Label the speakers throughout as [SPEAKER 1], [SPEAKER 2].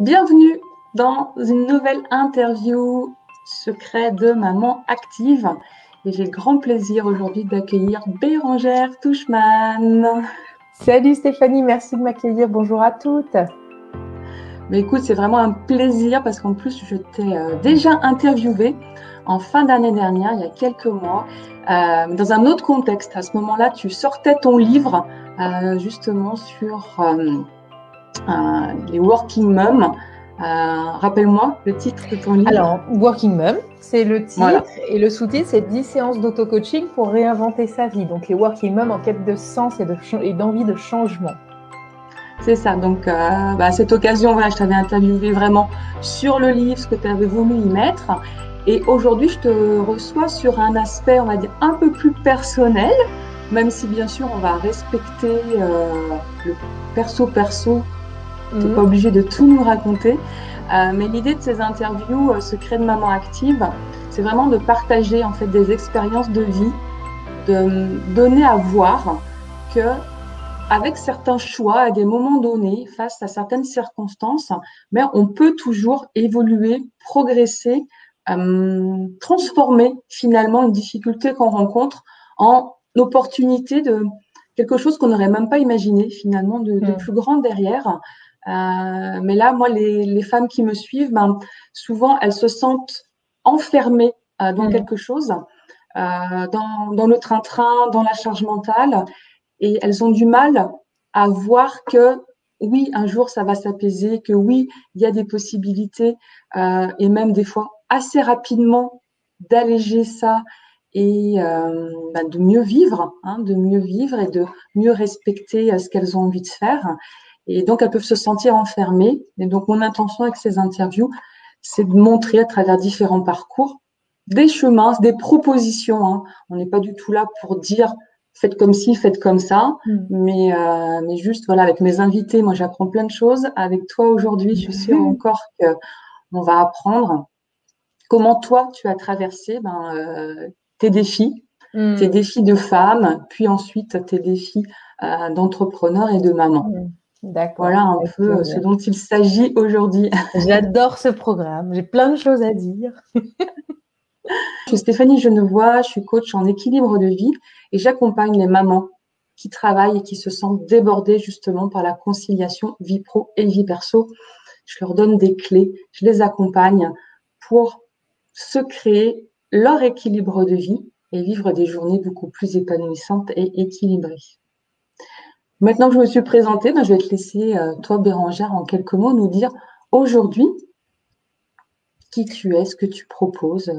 [SPEAKER 1] Bienvenue dans une nouvelle interview secret de Maman Active. Et j'ai grand plaisir aujourd'hui d'accueillir Bérangère Touchman.
[SPEAKER 2] Salut Stéphanie, merci de m'accueillir. Bonjour à toutes.
[SPEAKER 1] Mais écoute, c'est vraiment un plaisir parce qu'en plus, je t'ai déjà interviewée en fin d'année dernière, il y a quelques mois, dans un autre contexte. À ce moment-là, tu sortais ton livre justement sur les working moms. Rappelle-moi le titre de ton livre.
[SPEAKER 2] Alors, Working Mom, c'est le titre,
[SPEAKER 1] Voilà.
[SPEAKER 2] Et le sous-titre, c'est 10 séances d'auto-coaching pour réinventer sa vie. Donc, les Working Mom en quête de sens et d'envie de changement.
[SPEAKER 1] C'est ça. Donc, à cette occasion, voilà, je t'avais interviewé vraiment sur le livre, ce que tu avais voulu y mettre. Et aujourd'hui, je te reçois sur un aspect, on va dire, un peu plus personnel, même si bien sûr, on va respecter le perso-perso. Tu n'es pas obligé de tout nous raconter. Mais l'idée de ces interviews secrets de Maman Active, c'est vraiment de partager en fait des expériences de vie, de donner à voir que avec certains choix, à des moments donnés, face à certaines circonstances, mais on peut toujours évoluer, progresser, transformer finalement une difficulté qu'on rencontre en opportunité de quelque chose qu'on n'aurait même pas imaginé finalement de plus grand derrière. Mais là, moi, les femmes qui me suivent, souvent, elles se sentent enfermées dans quelque chose, dans le train-train, dans la charge mentale, et elles ont du mal à voir que oui, un jour, ça va s'apaiser, que oui, il y a des possibilités, et même des fois assez rapidement d'alléger ça et de mieux vivre, de mieux vivre et de mieux respecter ce qu'elles ont envie de faire. Et donc, elles peuvent se sentir enfermées. Et donc, mon intention avec ces interviews, c'est de montrer à travers différents parcours des chemins, des propositions. On n'est pas du tout là pour dire faites comme ci, faites comme ça. Mais juste, voilà, avec mes invités, moi, j'apprends plein de choses. Avec toi aujourd'hui, je suis sûre encore qu'on va apprendre comment toi, tu as traversé tes défis de femme, puis ensuite tes défis d'entrepreneur et de maman.
[SPEAKER 2] D'accord.
[SPEAKER 1] Voilà un peu ce dont il s'agit aujourd'hui.
[SPEAKER 2] J'adore ce programme, j'ai plein de choses à dire.
[SPEAKER 1] Je suis Stéphanie Genevois, je suis coach en équilibre de vie et j'accompagne les mamans qui travaillent et qui se sentent débordées justement par la conciliation vie pro et vie perso. Je leur donne des clés, je les accompagne pour se créer leur équilibre de vie et vivre des journées beaucoup plus épanouissantes et équilibrées. Maintenant que je me suis présentée, je vais te laisser, toi, Bérangère, en quelques mots, nous dire aujourd'hui qui tu es, ce que tu proposes,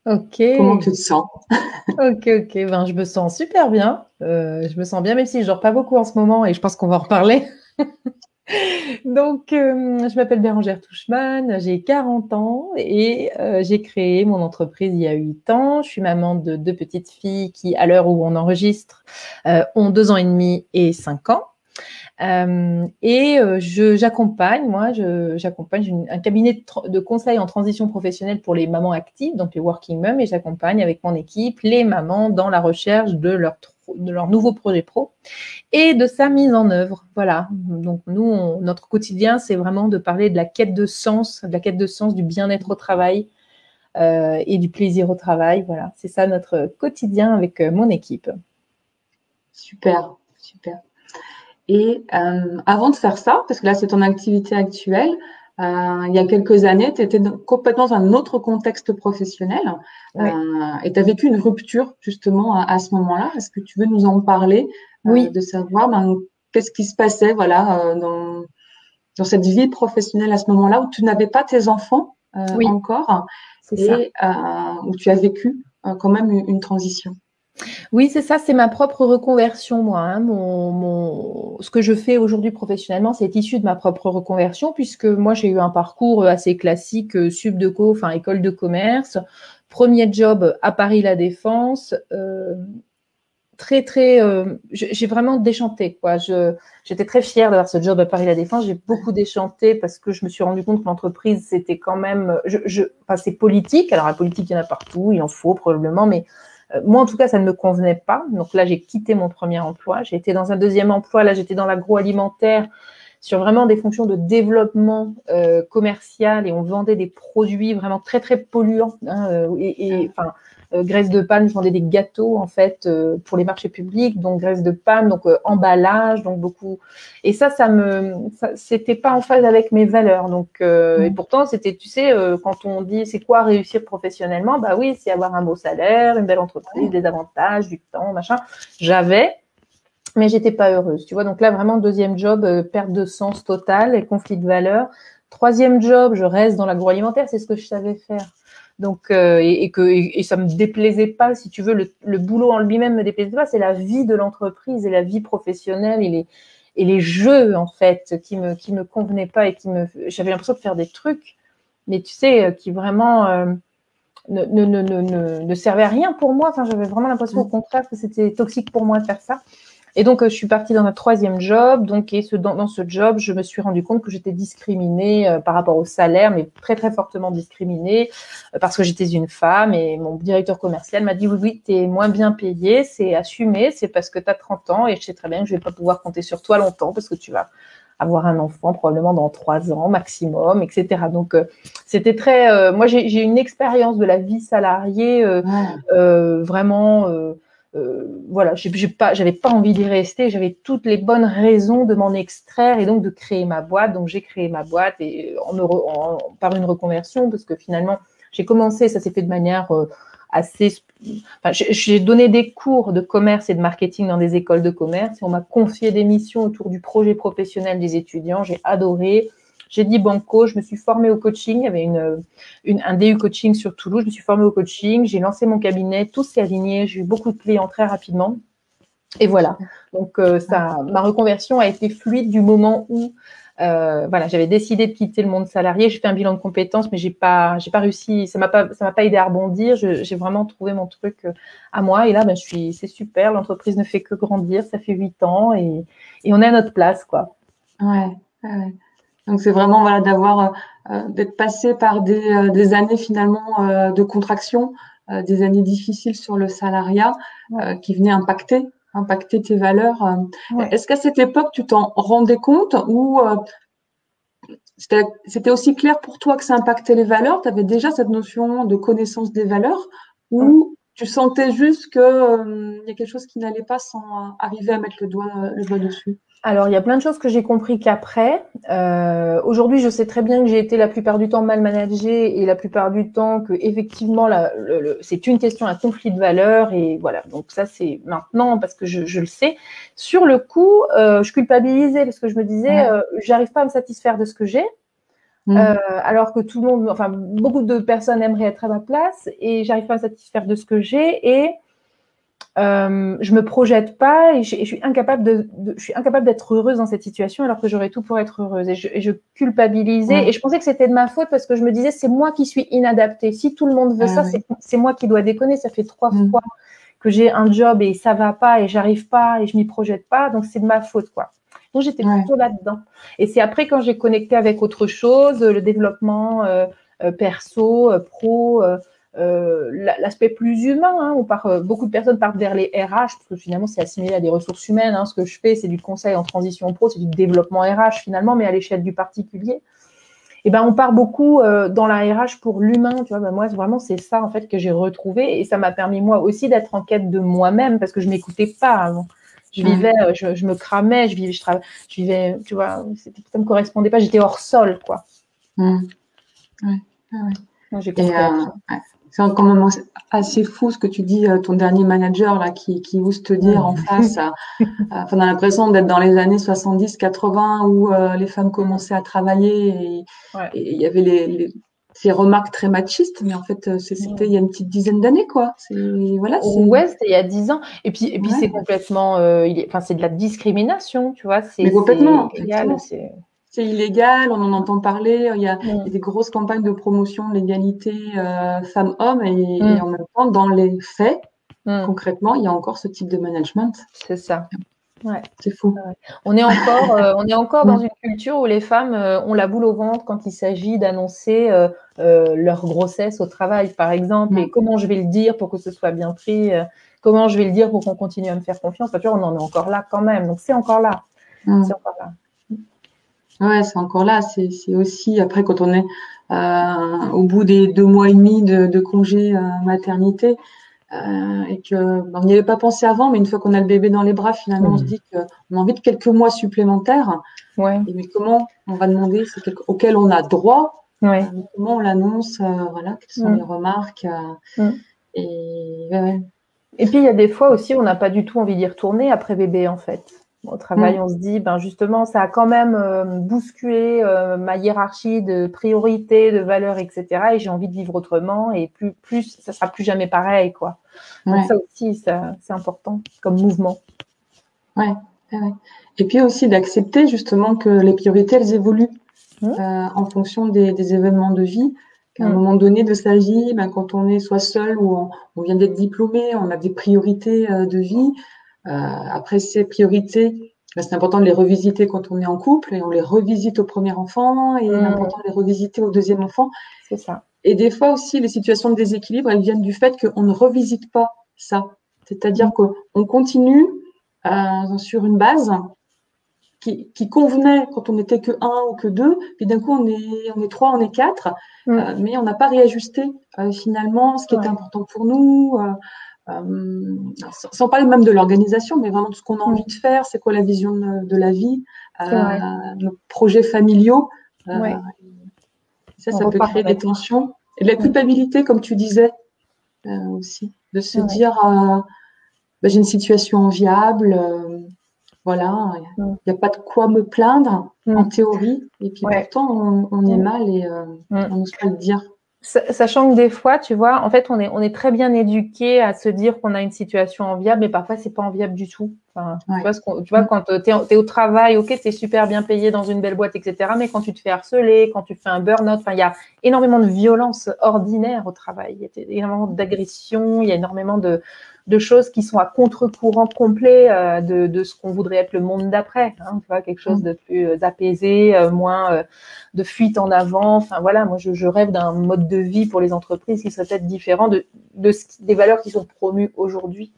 [SPEAKER 1] comment tu te sens.
[SPEAKER 2] Ok. Je me sens super bien. Je me sens bien, même si je dors pas beaucoup en ce moment et je pense qu'on va en reparler. Donc, je m'appelle Bérangère Touchman, j'ai 40 ans et j'ai créé mon entreprise il y a 8 ans. Je suis maman de 2 petites filles qui, à l'heure où on enregistre, ont 2 ans et demi et 5 ans. J'accompagne un cabinet de conseil en transition professionnelle pour les mamans actives, donc les working moms, et j'accompagne avec mon équipe les mamans dans la recherche de leur nouveau projet pro et de sa mise en œuvre. Voilà. Donc nous, notre quotidien, c'est vraiment de parler de la quête de sens, du bien-être au travail et du plaisir au travail. Voilà, c'est ça notre quotidien avec mon équipe.
[SPEAKER 1] Super. Et avant de faire ça, parce que là, c'est ton activité actuelle, il y a quelques années, tu étais complètement dans un autre contexte professionnel et tu as vécu une rupture justement à ce moment-là. Est-ce que tu veux nous en parler, de savoir qu'est-ce qui se passait dans cette vie professionnelle à ce moment-là où tu n'avais pas tes enfants encore et où tu as vécu quand même une transition?
[SPEAKER 2] Oui, c'est ça, c'est ma propre reconversion, moi. Ce que je fais aujourd'hui professionnellement, c'est issu de ma propre reconversion, puisque moi, j'ai eu un parcours assez classique, subdeco, enfin école de commerce, premier job à Paris La Défense, j'ai vraiment déchanté, quoi. J'étais très fière d'avoir ce job à Paris La Défense. J'ai beaucoup déchanté parce que je me suis rendu compte que l'entreprise, c'était quand même, c'est politique. Alors la politique, il y en a partout, il en faut probablement, mais moi, en tout cas, ça ne me convenait pas. Donc là, j'ai quitté mon premier emploi. J'ai été dans un deuxième emploi. Là, j'étais dans l'agroalimentaire sur vraiment des fonctions de développement commercial et on vendait des produits vraiment très, très polluants. Hein, graisse de palme, je vendais des gâteaux en fait pour les marchés publics, donc graisse de palme, donc emballage, donc beaucoup. Et ça c'était pas en phase avec mes valeurs. Donc, et pourtant, c'était, tu sais, quand on dit c'est quoi réussir professionnellement, bah oui, c'est avoir un beau salaire, une belle entreprise, des avantages, du temps, machin. Mais j'étais pas heureuse, tu vois. Donc là, vraiment, deuxième job, perte de sens totale et conflit de valeurs. Troisième job, je reste dans l'agroalimentaire, c'est ce que je savais faire. Donc, et ça me déplaisait pas, si tu veux, le boulot en lui-même me déplaisait pas, c'est la vie de l'entreprise et la vie professionnelle et les jeux, en fait, qui me convenaient pas et j'avais l'impression de faire des trucs, mais tu sais, qui vraiment ne servaient à rien pour moi. Enfin, j'avais vraiment l'impression, au contraire, que c'était toxique pour moi de faire ça. Et donc, je suis partie dans un troisième job. Donc, dans ce job, je me suis rendu compte que j'étais discriminée par rapport au salaire, mais très, très fortement discriminée parce que j'étais une femme. Et mon directeur commercial m'a dit, oui, tu es moins bien payée, c'est assumé, c'est parce que tu as 30 ans et je sais très bien que je vais pas pouvoir compter sur toi longtemps parce que tu vas avoir un enfant probablement dans 3 ans maximum, etc. Donc, c'était très… moi, j'ai une expérience de la vie salariée vraiment… voilà, j'avais pas envie d'y rester, j'avais toutes les bonnes raisons de m'en extraire et donc de créer ma boîte. Donc j'ai créé ma boîte et par une reconversion parce que finalement j'ai commencé, ça s'est fait de manière assez. Enfin, j'ai donné des cours de commerce et de marketing dans des écoles de commerce et on m'a confié des missions autour du projet professionnel des étudiants. J'ai adoré. J'ai dit banco, je me suis formée au coaching, il y avait un DU coaching sur Toulouse, je me suis formée au coaching, j'ai lancé mon cabinet, tout s'est aligné, j'ai eu beaucoup de clients très rapidement. Et voilà, donc ma reconversion a été fluide du moment où voilà, j'avais décidé de quitter le monde salarié, j'ai fait un bilan de compétences, mais j'ai pas réussi, ça m'a pas aidé à rebondir, j'ai vraiment trouvé mon truc à moi, et là, c'est super, l'entreprise ne fait que grandir, ça fait 8 ans, et on est à notre place, quoi.
[SPEAKER 1] Ouais. Donc c'est vraiment d'être passé par des années finalement de contraction, des années difficiles sur le salariat qui venaient impacter tes valeurs. Est-ce qu'à cette époque tu t'en rendais compte ou c'était aussi clair pour toi que ça impactait les valeurs? Tu avais déjà cette notion de connaissance des valeurs ou tu sentais juste que y a quelque chose qui n'allait pas sans arriver à mettre le doigt dessus?
[SPEAKER 2] Alors, il y a plein de choses que j'ai compris qu'après. Aujourd'hui, je sais très bien que j'ai été la plupart du temps mal managée et la plupart du temps que effectivement, c'est une question, un conflit de valeurs et voilà. Donc ça, c'est maintenant parce que je le sais. Sur le coup, je culpabilisais parce que je me disais, j'arrive pas à me satisfaire de ce que j'ai. Alors que tout le monde, enfin beaucoup de personnes aimeraient être à ma place et j'arrive pas à me satisfaire de ce que j'ai et je me projette pas et je suis incapable d'être heureuse dans cette situation alors que j'aurais tout pour être heureuse et je culpabilisais et je pensais que c'était de ma faute parce que je me disais c'est moi qui suis inadaptée, si tout le monde veut ça c'est moi qui dois déconner, ça fait 3 fois que j'ai un job et ça va pas et j'arrive pas et je m'y projette pas donc c'est de ma faute quoi. Donc j'étais plutôt là-dedans et c'est après quand j'ai connecté avec autre chose, le développement perso, pro, l'aspect plus humain. Hein, beaucoup de personnes partent vers les RH parce que finalement c'est assimilé à des ressources humaines. Hein, ce que je fais, c'est du conseil en transition pro, c'est du développement RH finalement, mais à l'échelle du particulier. Et ben on part beaucoup dans la RH pour l'humain. Tu vois, moi vraiment c'est ça en fait que j'ai retrouvé et ça m'a permis moi aussi d'être en quête de moi-même parce que je m'écoutais pas avant. Je vivais, je me cramais, je vivais, tu vois, ça me correspondait pas. J'étais hors sol, quoi.
[SPEAKER 1] J'ai compris. C'est quand même assez fou ce que tu dis, ton dernier manager là qui ose te dire en face. On a l'impression d'être dans les années 70-80 où les femmes commençaient à travailler et il y avait ces remarques très machistes, mais en fait c'était il y a une petite dizaine d'années quoi.
[SPEAKER 2] Ouais, c'était il y a 10 ans. Et puis c'est complètement, c'est de la discrimination, tu vois.
[SPEAKER 1] Mais complètement.
[SPEAKER 2] C'est
[SPEAKER 1] illégal, on en entend parler, il y a des grosses campagnes de promotion de l'égalité femmes-hommes et en même temps, dans les faits, concrètement, il y a encore ce type de management.
[SPEAKER 2] C'est ça. Ouais.
[SPEAKER 1] C'est fou.
[SPEAKER 2] On est encore dans une culture où les femmes ont la boule au ventre quand il s'agit d'annoncer leur grossesse au travail, par exemple, et comment je vais le dire pour que ce soit bien pris, comment je vais le dire pour qu'on continue à me faire confiance. On en est encore là quand même, donc c'est encore là. C'est encore là.
[SPEAKER 1] Ouais, c'est encore là. C'est aussi après quand on est au bout des 2 mois et demi de congé maternité et que on n'y avait pas pensé avant, mais une fois qu'on a le bébé dans les bras, finalement, on se dit qu'on a envie de quelques mois supplémentaires.
[SPEAKER 2] Ouais,
[SPEAKER 1] Et mais comment on va demander, c'est auquel on a droit,
[SPEAKER 2] ouais.
[SPEAKER 1] mais comment on l'annonce, voilà, quelles sont les
[SPEAKER 2] Mm.
[SPEAKER 1] remarques
[SPEAKER 2] Mm.
[SPEAKER 1] et ouais.
[SPEAKER 2] Et puis, il y a des fois aussi, on n'a pas du tout envie d'y retourner après bébé, en fait. Au travail,
[SPEAKER 1] Mm.
[SPEAKER 2] on se dit, ben justement, ça a quand même bousculé ma hiérarchie de priorités, de valeurs, etc. Et j'ai envie de vivre autrement. Et plus, ça sera plus jamais pareil, quoi. Donc
[SPEAKER 1] Ouais,
[SPEAKER 2] ça aussi, c'est important comme mouvement.
[SPEAKER 1] ouais, ouais. Et puis aussi d'accepter justement que les priorités, elles évoluent
[SPEAKER 2] Mm.
[SPEAKER 1] en fonction des événements de vie. Qu'à un
[SPEAKER 2] Mm.
[SPEAKER 1] moment donné de sa vie, ben, quand on est soit seul ou on vient d'être diplômé, on a des priorités de vie. Après ces priorités, ben, c'est important de les revisiter quand on est en couple et on les revisite au premier enfant et
[SPEAKER 2] Mm.
[SPEAKER 1] important de les revisiter au deuxième enfant.
[SPEAKER 2] C'est ça.
[SPEAKER 1] Et des fois aussi, les situations de déséquilibre, elles viennent du fait qu'on ne revisite pas ça. C'est-à-dire
[SPEAKER 2] Mm.
[SPEAKER 1] qu'on continue sur une base qui convenait quand on n'était que un ou que deux, puis d'un coup on est trois, on est quatre,
[SPEAKER 2] Mm.
[SPEAKER 1] mais on n'a pas réajusté finalement ce qui était
[SPEAKER 2] Ouais.
[SPEAKER 1] important pour nous, sans parler même de l'organisation, mais vraiment de ce qu'on a
[SPEAKER 2] Mm.
[SPEAKER 1] envie de faire, c'est quoi la vision de la vie,
[SPEAKER 2] C'est vrai.
[SPEAKER 1] nos projets familiaux.
[SPEAKER 2] Ouais. On
[SPEAKER 1] Ça peut
[SPEAKER 2] repart
[SPEAKER 1] créer des
[SPEAKER 2] remettre.
[SPEAKER 1] tensions. Et de la
[SPEAKER 2] Mm.
[SPEAKER 1] culpabilité, comme tu disais aussi, de se
[SPEAKER 2] Ouais.
[SPEAKER 1] dire bah, j'ai une situation enviable, voilà,
[SPEAKER 2] Mm.
[SPEAKER 1] il n'y a pas de quoi me plaindre en
[SPEAKER 2] Mm.
[SPEAKER 1] théorie, et puis
[SPEAKER 2] Ouais.
[SPEAKER 1] pourtant on est
[SPEAKER 2] Mm.
[SPEAKER 1] mal et
[SPEAKER 2] Mm.
[SPEAKER 1] on n'ose pas le dire.
[SPEAKER 2] Sachant que des fois, tu vois, en fait, on est très bien éduqué à se dire qu'on a une situation enviable, mais parfois, c'est pas enviable du tout. Enfin, tu
[SPEAKER 1] Ouais.
[SPEAKER 2] vois, tu vois, quand t'es au travail, ok, t'es super bien payé dans une belle boîte, etc. Mais quand tu te fais harceler, quand tu fais un burn-out, enfin, il y a énormément de violence ordinaire au travail. Il y a énormément d'agressions, il y a énormément de choses qui sont à contre-courant complet de ce qu'on voudrait être le monde d'après. Hein, tu vois, quelque chose de plus apaisé, moins de fuite en avant. Enfin voilà, moi je rêve d'un mode de vie pour les entreprises qui serait peut-être différent des valeurs qui sont promues aujourd'hui.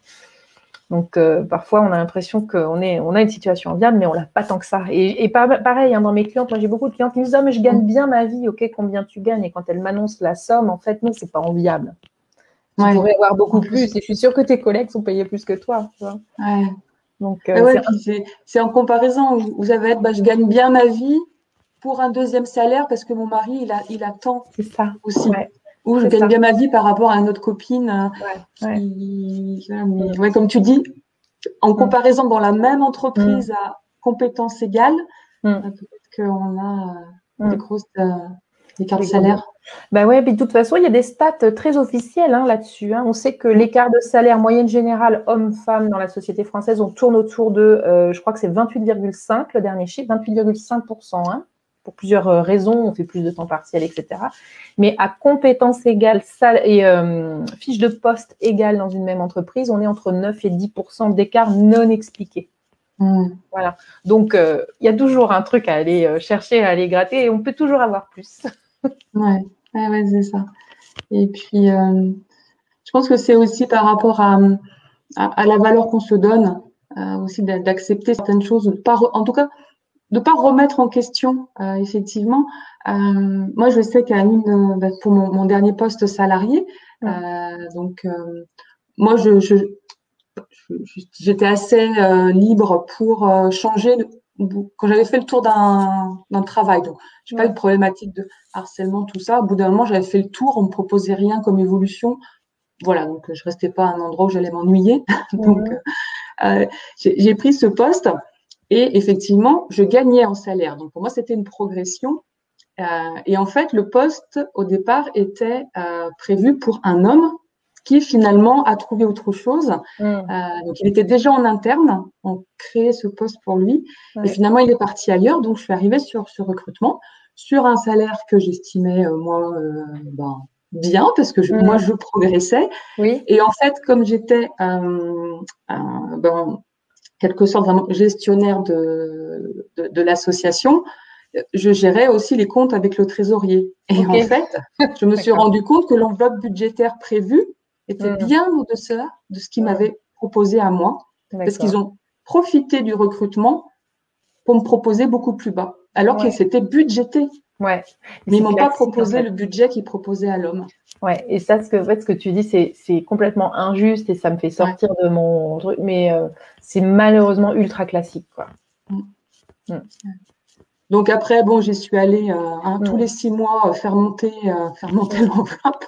[SPEAKER 2] Donc parfois on a l'impression qu'on a une situation enviable, mais on l'a pas tant que ça. Et pareil, hein, dans mes clientes, moi j'ai beaucoup de clientes qui me disent ah mais je gagne bien ma vie, ok, combien tu gagnes? Et quand elles m'annoncent la somme, en fait non, c'est pas enviable. Tu
[SPEAKER 1] Ouais.
[SPEAKER 2] pourrais avoir beaucoup
[SPEAKER 1] En
[SPEAKER 2] plus,
[SPEAKER 1] plus,
[SPEAKER 2] et je suis sûre que tes collègues sont payés plus que toi. Tu vois.
[SPEAKER 1] ouais.
[SPEAKER 2] Donc
[SPEAKER 1] Et ouais, puis c'est en comparaison où ça va être bah, je gagne bien ma vie pour un deuxième salaire parce que mon mari il a tant
[SPEAKER 2] c'est ça.
[SPEAKER 1] aussi.
[SPEAKER 2] Ouais,
[SPEAKER 1] Ou je
[SPEAKER 2] c'est
[SPEAKER 1] gagne
[SPEAKER 2] ça.
[SPEAKER 1] bien ma vie par rapport à une autre copine
[SPEAKER 2] Ouais, ouais.
[SPEAKER 1] voilà, mais
[SPEAKER 2] Mm.
[SPEAKER 1] ouais, comme tu dis, en
[SPEAKER 2] Mm.
[SPEAKER 1] comparaison dans la même
[SPEAKER 2] Mm.
[SPEAKER 1] entreprise à compétences égales,
[SPEAKER 2] Mm.
[SPEAKER 1] peut-être qu'on a des
[SPEAKER 2] Mm.
[SPEAKER 1] grosses écarts de
[SPEAKER 2] Des gros
[SPEAKER 1] salaire.
[SPEAKER 2] Bah ouais, puis de toute façon, il y a des stats très officielles hein, là-dessus. Hein. On sait que
[SPEAKER 1] Mm.
[SPEAKER 2] l'écart de salaire moyenne générale homme-femme dans la société française, on tourne autour de, je crois que c'est 28,5 le dernier chiffre, 28,5%. Hein, pour plusieurs raisons, on fait plus de temps partiel, etc. Mais à compétences égales et fiche de poste égale dans une même entreprise, on est entre 9 et 10% d'écart non expliqué.
[SPEAKER 1] Mm.
[SPEAKER 2] Voilà. Donc, il y a toujours un truc à aller chercher, à aller gratter, et on peut toujours avoir plus.
[SPEAKER 1] Ouais, ouais, c'est ça. Et puis, je pense que c'est aussi par rapport à la valeur qu'on se donne, aussi d'accepter certaines choses, de pas en tout cas, de pas remettre en question, effectivement. Moi, je sais qu'à pour mon dernier poste salarié,
[SPEAKER 2] Mm.
[SPEAKER 1] donc moi, j'étais assez libre pour changer quand j'avais fait le tour d'un travail. Donc, j'ai pas eu de
[SPEAKER 2] Ouais.
[SPEAKER 1] problématique de harcèlement, tout ça. Au bout d'un moment, j'avais fait le tour, on me proposait rien comme évolution. Voilà, donc je restais pas à un endroit où j'allais m'ennuyer. Donc,
[SPEAKER 2] Mhm.
[SPEAKER 1] j'ai pris ce poste et effectivement, je gagnais en salaire. Donc, pour moi, c'était une progression. Et en fait, le poste, au départ, était prévu pour un homme qui finalement a trouvé autre chose.
[SPEAKER 2] Mm.
[SPEAKER 1] Donc, il était déjà en interne, on créait ce poste pour lui, et
[SPEAKER 2] Ouais.
[SPEAKER 1] finalement, il est parti ailleurs. Donc, je suis arrivée sur ce recrutement, sur un salaire que j'estimais, moi, ben, bien, parce que moi,
[SPEAKER 2] Mm.
[SPEAKER 1] je progressais.
[SPEAKER 2] Oui.
[SPEAKER 1] Et en fait, comme j'étais, ben, quelque sorte vraiment gestionnaire de l'association, je gérais aussi les comptes avec le trésorier. Et
[SPEAKER 2] Ok.
[SPEAKER 1] en fait, je me suis
[SPEAKER 2] D'accord.
[SPEAKER 1] rendu compte que l'enveloppe budgétaire prévue était
[SPEAKER 2] Mm.
[SPEAKER 1] bien au-dessus de ce qu'ils
[SPEAKER 2] Mm.
[SPEAKER 1] m'avaient proposé à moi, parce qu'ils
[SPEAKER 2] D'accord.
[SPEAKER 1] ont profité du recrutement pour me proposer beaucoup plus bas. alors que c'était budgété.
[SPEAKER 2] Ouais.
[SPEAKER 1] Mais ils m'ont pas proposé le budget qu'ils proposaient à l'homme.
[SPEAKER 2] Ouais, et ça, ce que tu dis, c'est complètement injuste et ça me fait sortir de mon truc, mais c'est malheureusement ultra classique, quoi.
[SPEAKER 1] Donc après, bon, j'y suis allée tous les 6 mois faire monter l'enveloppe.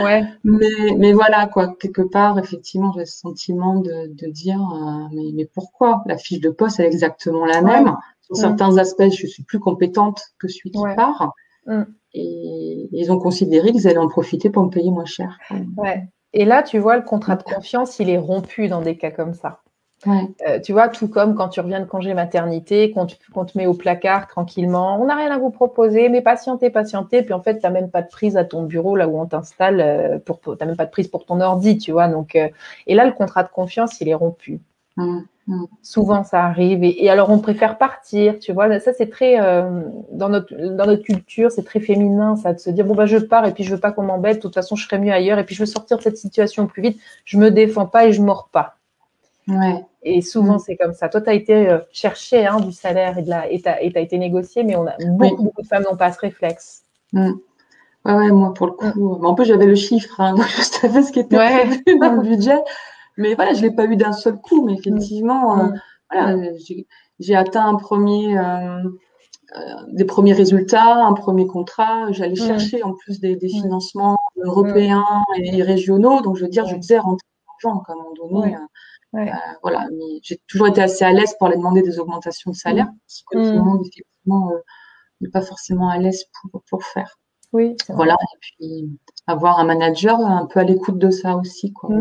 [SPEAKER 2] Ouais.
[SPEAKER 1] Mais voilà, quoi, quelque part, effectivement, j'ai ce sentiment de dire, mais pourquoi? La fiche de poste est exactement la même. Sur certains aspects, je suis plus compétente que celui qui part. Et ils ont considéré qu'ils allaient en profiter pour me payer moins cher.
[SPEAKER 2] Ouais. Et là, tu vois, le contrat de confiance, il est rompu dans des cas comme ça. Tu vois, tout comme quand tu reviens de congé maternité, qu'on te met au placard tranquillement, on n'a rien à vous proposer, mais patientez, puis en fait, tu n'as même pas de prise à ton bureau, là où on t'installe, tu n'as même pas de prise pour ton ordi, tu vois. Donc, et là, le contrat de confiance, il est rompu. Souvent, ça arrive. Et alors, on préfère partir, tu vois. Ça, c'est très, dans notre culture, c'est très féminin, ça, de se dire, bon, bah, je pars et puis je veux pas qu'on m'embête. De toute façon, je serai mieux ailleurs et puis je veux sortir de cette situation plus vite. Je me défends pas et je mords pas. Et souvent, c'est comme ça. Toi, tu as été chercher du salaire et tu as été négocié, mais on a beaucoup de femmes n'ont pas ce réflexe.
[SPEAKER 1] Ouais, moi, pour le coup, en plus, j'avais le chiffre, donc je savais ce qui était prévu dans le budget. Mais voilà, je l'ai pas eu d'un seul coup, mais effectivement, voilà, j'ai atteint des premiers résultats, un premier contrat. J'allais chercher en plus des financements européens et régionaux. Donc, je veux dire, je faisais rentrer l'argent à un moment donné. Voilà, mais j'ai toujours été assez à l'aise pour aller demander des augmentations de salaire, parce que tout le monde, effectivement, n'est pas forcément à l'aise pour faire. Voilà, et puis avoir un manager un peu à l'écoute de ça aussi, quoi.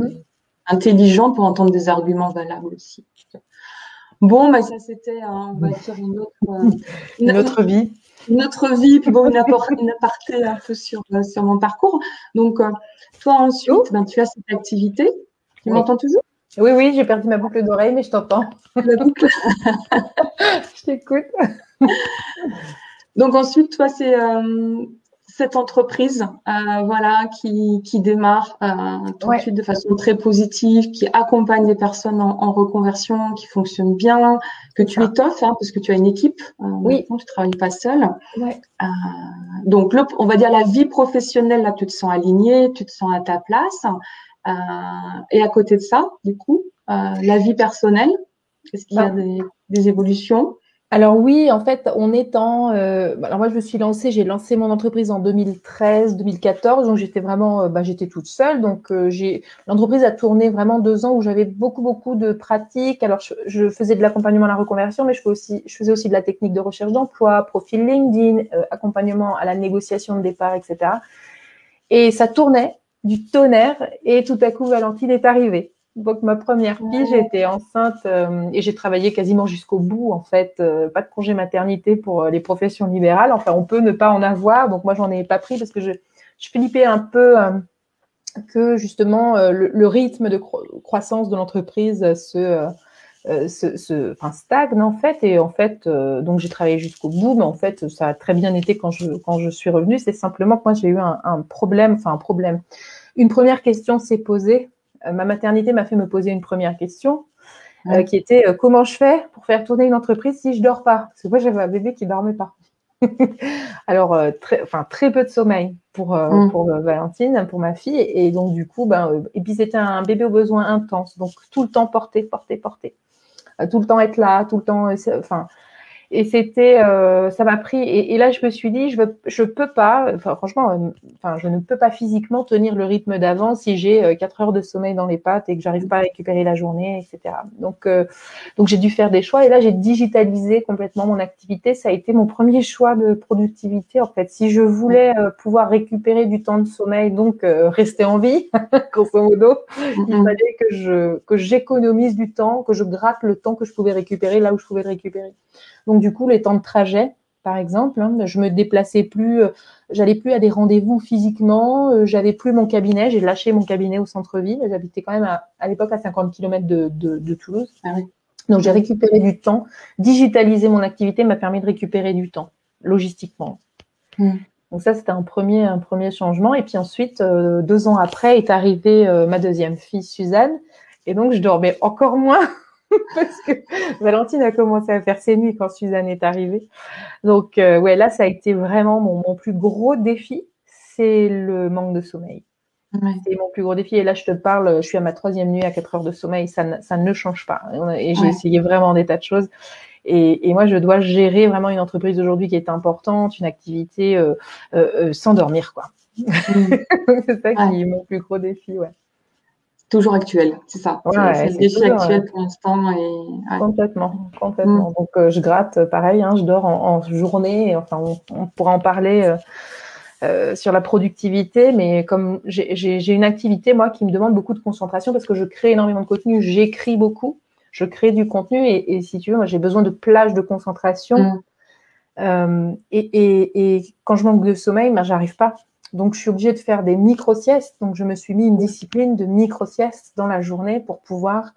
[SPEAKER 1] Intelligent pour entendre des arguments valables aussi. Bon, bah ça c'était, on va dire une autre
[SPEAKER 2] vie.
[SPEAKER 1] Une autre vie, puis bon, une aparté un peu sur mon parcours. Donc, toi ensuite, tu as cette activité. Tu m'entends toujours?
[SPEAKER 2] Oui, j'ai perdu ma boucle d'oreille, mais je t'entends.
[SPEAKER 1] La boucle.
[SPEAKER 2] Je t'écoute.
[SPEAKER 1] Donc ensuite, toi, c'est cette entreprise voilà, qui démarre tout de suite de façon très positive, qui accompagne des personnes en reconversion, qui fonctionne bien, que tu étoffes, parce que tu as une équipe. Maintenant, tu ne travailles pas seule. Donc, on va dire la vie professionnelle, là, tu te sens alignée, tu te sens à ta place. Et à côté de ça, du coup, la vie personnelle, est-ce qu'il y a des évolutions?
[SPEAKER 2] Alors oui, en fait, alors moi, j'ai lancé mon entreprise en 2013-2014, donc j'étais vraiment, j'étais toute seule. Donc l'entreprise a tourné vraiment 2 ans où j'avais beaucoup de pratiques. Alors je faisais de l'accompagnement à la reconversion, mais je faisais aussi de la technique de recherche d'emploi, profil LinkedIn, accompagnement à la négociation de départ, etc. Et ça tournait du tonnerre et tout à coup, Valentine est arrivée. Donc, ma première fille, j'étais enceinte et j'ai travaillé quasiment jusqu'au bout, en fait. Pas de congé maternité pour les professions libérales. Enfin, on peut ne pas en avoir. Donc, moi, j'en ai pas pris parce que je flippais un peu que, justement, le rythme de croissance de l'entreprise stagne, en fait. Et en fait, donc, j'ai travaillé jusqu'au bout. Mais en fait, ça a très bien été quand je suis revenue. C'est simplement que moi, j'ai eu un problème. Une première question s'est posée. Ma maternité m'a fait me poser une première question qui était comment je fais pour faire tourner une entreprise si je dors pas? Parce que moi, j'avais un bébé qui dormait pas. Alors, très peu de sommeil pour Valentine, pour ma fille. Et donc, du coup, et puis c'était un bébé aux besoins intenses. Donc, tout le temps porter. Tout le temps être là, tout le temps… Et c'était, ça m'a pris. Et là, je me suis dit, je peux pas. Franchement, je ne peux pas physiquement tenir le rythme d'avant si j'ai 4 heures de sommeil dans les pattes et que j'arrive pas à récupérer la journée, etc. Donc j'ai dû faire des choix. Et là, j'ai digitalisé complètement mon activité. Ça a été mon premier choix de productivité, en fait. Si je voulais pouvoir récupérer du temps de sommeil, donc rester en vie, grosso modo, il fallait que j'économise du temps, que je gratte le temps que je pouvais récupérer là où je pouvais le récupérer. Donc, du coup, les temps de trajet, par exemple, je me déplaçais plus, j'allais plus à des rendez-vous physiquement, j'avais plus mon cabinet, j'ai lâché mon cabinet au centre-ville, j'habitais quand même à l'époque à 50 km de Toulouse. Donc, j'ai récupéré du temps. Digitaliser mon activité m'a permis de récupérer du temps, logistiquement. Donc, ça, c'était un premier changement. Et puis ensuite, 2 ans après, est arrivée ma deuxième fille, Suzanne. Et donc, je dormais encore moins. parce que Valentine a commencé à faire ses nuits quand Suzanne est arrivée. Donc, ouais, là, ça a été vraiment mon plus gros défi, c'est le manque de sommeil.
[SPEAKER 1] Ouais.
[SPEAKER 2] C'est mon plus gros défi. Et là, je te parle, je suis à ma 3e nuit à 4 heures de sommeil, ça ne change pas. Et j'ai essayé vraiment des tas de choses. Et moi, je dois gérer vraiment une entreprise aujourd'hui qui est importante, une activité sans dormir, quoi. C'est ça qui est mon plus gros défi, ouais.
[SPEAKER 1] Toujours actuel, c'est ça. C'est le défi toujours, actuel pour l'instant. Et...
[SPEAKER 2] Complètement. Donc, je gratte, pareil, hein, je dors en journée. Enfin, on pourra en parler sur la productivité, mais comme j'ai une activité, moi, qui me demande beaucoup de concentration parce que je crée énormément de contenu, j'écris beaucoup, je crée du contenu et si tu veux, moi, j'ai besoin de plages de concentration. Et quand je manque de sommeil, ben, j'arrive pas. Donc, je suis obligée de faire des micro-siestes. Donc, je me suis mis une discipline de micro-siestes dans la journée pour pouvoir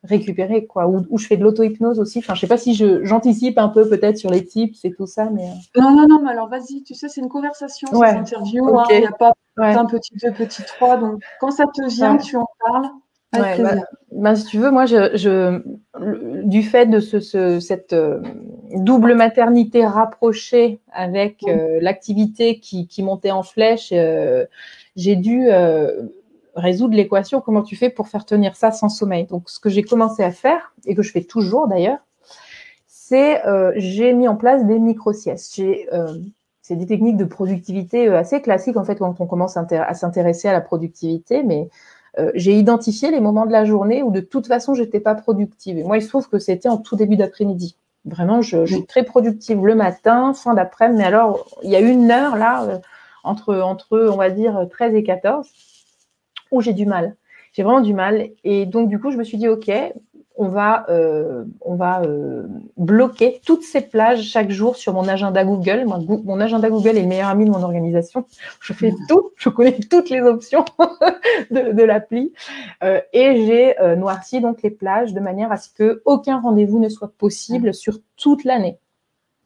[SPEAKER 2] récupérer, quoi. Ou je fais de l'auto-hypnose aussi. Enfin, je sais pas si j'anticipe un peu peut-être sur les tips et tout ça, mais...
[SPEAKER 1] Non, mais alors vas-y, tu sais, c'est une conversation, c'est une interview, il n'y a pas un petit 2, petit 3. Donc, quand ça te vient, tu en parles. Avec plaisir.
[SPEAKER 2] Si tu veux, moi, du fait de cette double maternité rapprochée avec l'activité qui montait en flèche, j'ai dû résoudre l'équation. Comment tu fais pour faire tenir ça sans sommeil? Donc, ce que j'ai commencé à faire, et que je fais toujours d'ailleurs, c'est j'ai mis en place des micro-siestes. C'est des techniques de productivité assez classiques, en fait, quand on commence à s'intéresser à la productivité, mais j'ai identifié les moments de la journée où de toute façon, je n'étais pas productive. Et moi, il se trouve que c'était en tout début d'après-midi. Vraiment, je suis très productive le matin, fin d'après-midi. Mais alors, il y a 1 heure là, entre, on va dire, 13 et 14, où j'ai du mal. J'ai vraiment du mal. Et donc, du coup, je me suis dit, OK, on va bloquer toutes ces plages chaque jour sur mon agenda Google. Mon agenda Google est le meilleur ami de mon organisation. Je fais tout, je connais toutes les options de l'appli. Et j'ai noirci donc les plages de manière à ce qu'aucun rendez-vous ne soit possible sur toute l'année.